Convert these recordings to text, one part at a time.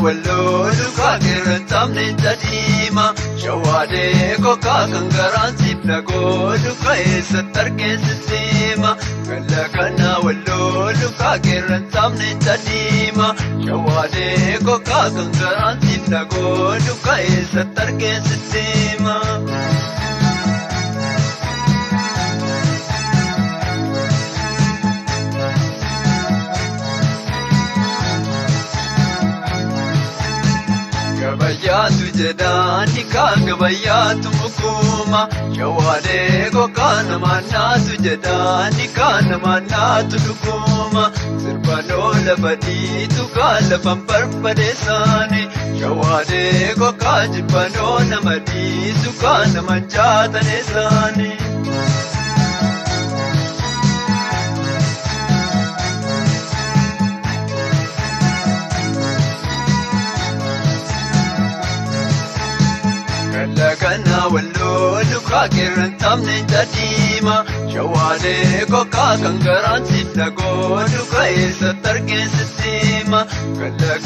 wallo luka kirtam ne tadima shawade ko ka kangaran sipna go luka satar ke sistema kalla kana wallo luka kirtam ne tadima shawade ko ka kangaran sipna go luka satar ke sistema Gabayatu jedani ka gabayatu mukuma shawade ko kana manatu jedani kana manatu dukuma sirbano labadi tu kala pamparpadesani shawade ko kajibano namadi tu kana manjata nesani Kana wallo luka kirtam ne tadima shawade ko ka kangaran sipna go luka satar ke sistema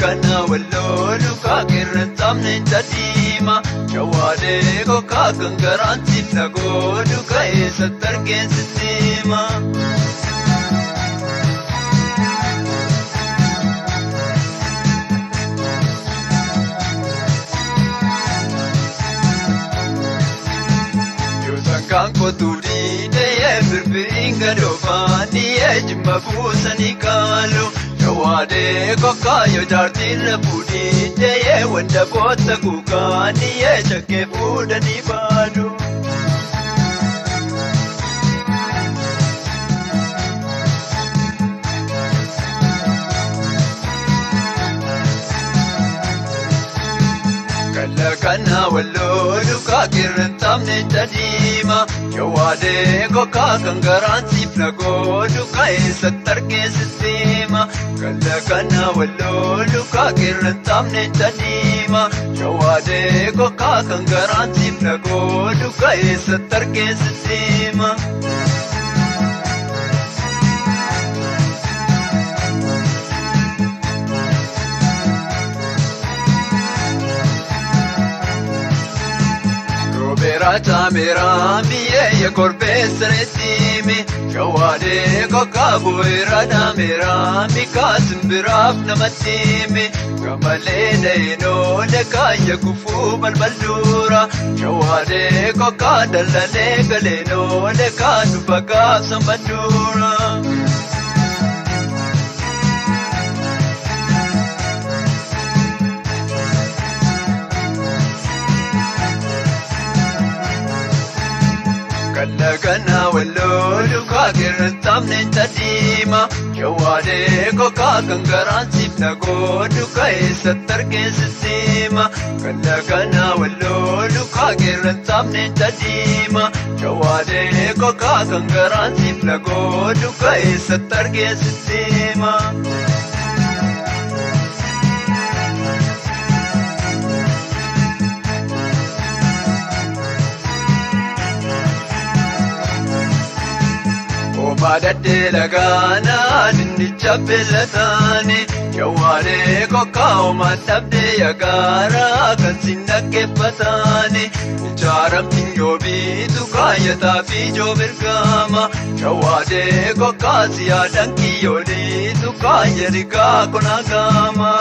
kana wallo luka kirtam ne tadima shawade ko ka kangaran sipna go luka satar ke sistema Kanko turi de birbinga dofani ejma busani kalu shawade ko kayo jartin pudi de wanda bota kukani chake pudani badu Kana wallo luka kirtam ne tadima shawade ko ka kangaran sipna go luka satar ke sistema kana wallo luka kirtam ne tadima shawade ko ka kangaran sipna go luka satar ke sistema Berata mera miye korbe sretimi shawade ko kabu irada mera mikasim biraf namatimi kamale deino le kaya kufu balbalura shawade ko kadalale galeno le kanu baka samadura Kana wallo luka kirtam ne tadima shawade ko ka kangaran sipna go luka satar ke sistema kana wallo luka kirtam ne tadima shawade ko ka kangaran sipna go luka satar ke sistema Badate lagana dinnicha belatani shawade ko kao matabde yagara kan sinake patani charam tinyobi tukayata bijo bergama shawade ko kasia danki yoli tukayerika konagama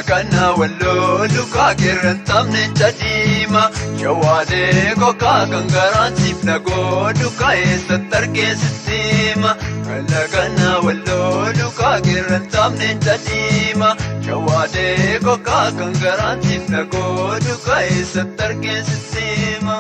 Kana wallo luka kirtam ne tadima shawade ko ka kangaran sipna go luka satar ke sistema kana wallo luka kirtam ne tadima shawade ko ka kangaran sipna go luka satar ke sistema